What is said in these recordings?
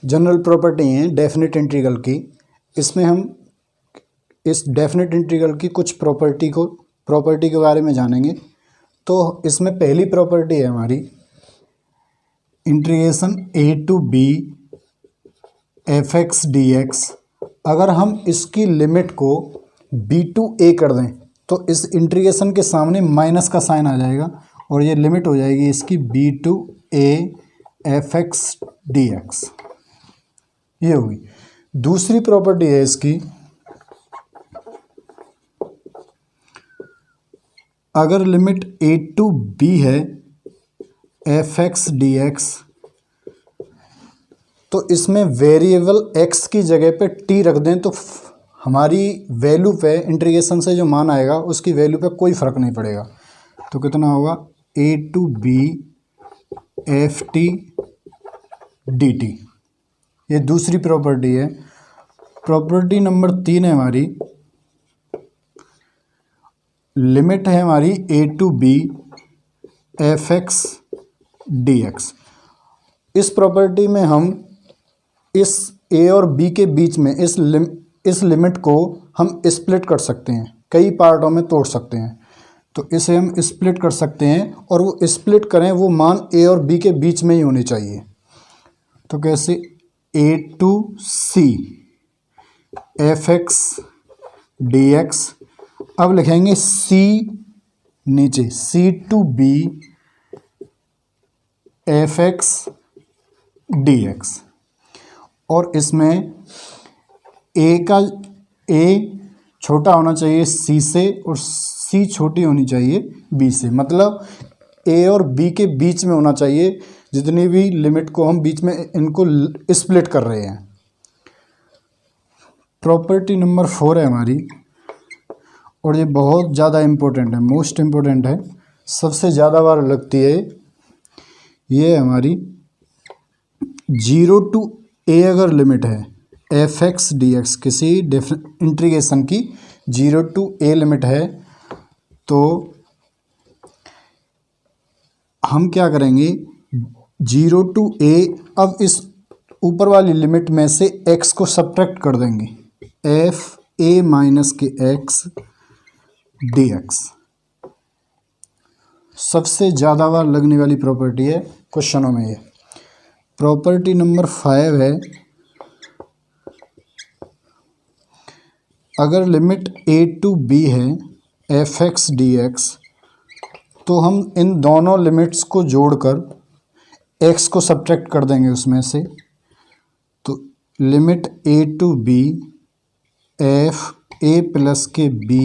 General property हैं definite integral की। इसमें हम इस डेफिनेट इंटीग्रल की कुछ प्रॉपर्टी के बारे में जानेंगे। तो इसमें पहली प्रॉपर्टी है हमारी integration a to b fx dx। अगर हम इसकी लिमिट को b to a कर दें तो इस इंटीग्रेशन के सामने माइनस का साइन आ जाएगा और ये लिमिट हो जाएगी इसकी b to a fx dx। ये होगी। दूसरी प्रॉपर्टी है इसकी, अगर लिमिट a to b है fx dx तो इसमें वेरिएबल x की जगह पे t रख दें तो हमारी वैल्यू पे इंटीग्रेशन से जो मान आएगा उसकी वैल्यू पे कोई फ़र्क नहीं पड़ेगा। तो कितना होगा a to b ft dt। ये दूसरी प्रॉपर्टी है। प्रॉपर्टी नंबर 3 है हमारी, लिमिट है हमारी a to b fx dx। इस प्रॉपर्टी में हम इस a और b के बीच में इस लिमिट को हम स्प्लिट कर सकते हैं, कई पार्टों में तोड़ सकते हैं। तो इसे हम स्प्लिट कर सकते हैं और वो स्प्लिट करें वो मान a और b के बीच में ही होने चाहिए। तो कैसे a to c fx dx। अब लिखेंगे c नीचे c to b fx dx और इसमें a छोटा होना चाहिए c से और c छोटी होनी चाहिए b से। मतलब a और b के बीच में होना चाहिए जितनी भी लिमिट को हम बीच में इनको स्प्लिट कर रहे हैं। प्रॉपर्टी नंबर 4 है हमारी और ये बहुत ज़्यादा इम्पोर्टेंट है, मोस्ट इम्पोर्टेंट है, सबसे ज़्यादा बार लगती है। ये हमारी 0 to a अगर लिमिट है fx dx, किसी इंटीग्रेशन की 0 to a लिमिट है तो हम क्या करेंगे 0 to a, अब इस ऊपर वाली लिमिट में से x को सब्ट्रैक्ट कर देंगे f a माइनस के x dx। सबसे ज़्यादा बार लगने वाली प्रॉपर्टी है क्वेश्चनों में ये। प्रॉपर्टी नंबर 5 है, अगर लिमिट a to b है fx dx तो हम इन दोनों लिमिट्स को जोड़कर x को सब्ट्रैक्ट कर देंगे उसमें से। तो limit a to b f a plus के b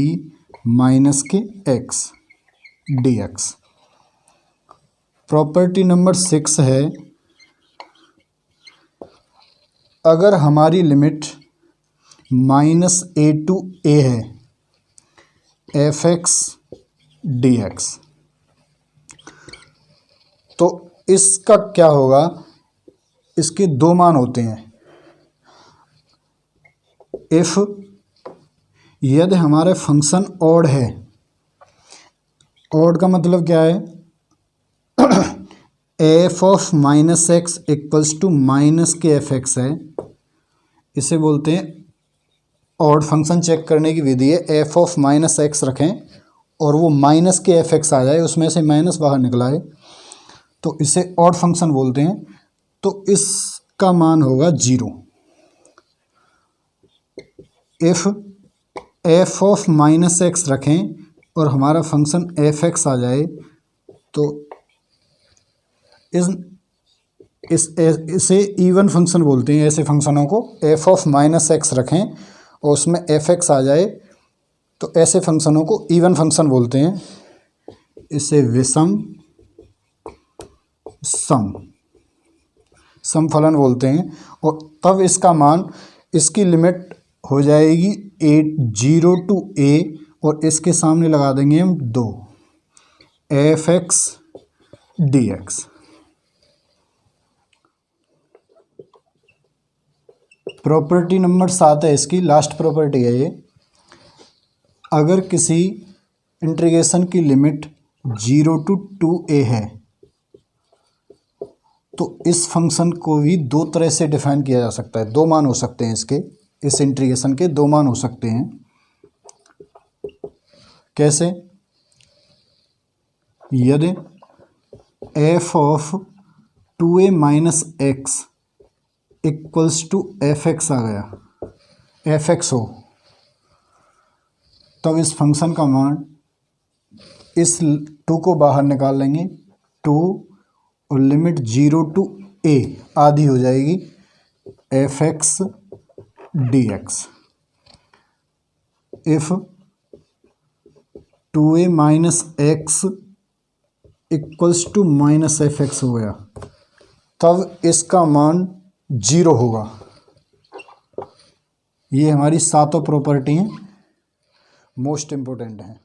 माइनस के x dx। प्रॉपर्टी नंबर 6 है, अगर हमारी limit minus a to a है fx dx तो इसका क्या होगा, इसके दो मान होते हैं। इफ यदि हमारा फंक्शन ऑड है, ऑड का मतलब क्या है f of minus x equals to minus के एफ एक्स है, इसे बोलते हैं ऑड फंक्शन। चेक करने की विधि है एफ ऑफ माइनस एक्स रखें और वो माइनस के एफ एक्स आ जाए, उसमें से माइनस बाहर निकला है तो इसे ऑड फंक्शन बोलते हैं। तो इसका मान होगा 0। If F of minus x रखें और हमारा फंक्शन एफ एक्स आ जाए तो इसे इवन फंक्शन बोलते हैं। ऐसे फंक्शनों को एफ ऑफ माइनस एक्स रखें और उसमें एफ एक्स आ जाए तो ऐसे फंक्शनों को इवन फंक्शन बोलते हैं। इसे विषम सम फलन बोलते हैं। और तब इसका मान, इसकी लिमिट हो जाएगी 0 to a और इसके सामने लगा देंगे हम 2 fx dx। प्रॉपर्टी नंबर 7 है इसकी, लास्ट प्रॉपर्टी है ये। अगर किसी इंटीग्रेशन की लिमिट 0 to 2a है तो इस फंक्शन को भी दो तरह से डिफाइन किया जा सकता है। दो मान हो सकते हैं इसके, इस इंटीग्रेशन के दो मान हो सकते हैं। कैसे? यदि f of 2a minus x equals to f x आ गया, एफ एक्स हो, तब इस फंक्शन का मान, इस 2 को बाहर निकाल लेंगे, 2 और लिमिट 0 टू a आधी हो जाएगी f x d x. If 2a minus x equals to minus f x हो गया, तब इसका मान 0 होगा। ये हमारी सातों प्रॉपर्टी हैं, मोस्ट इम्पोर्टेंट हैं।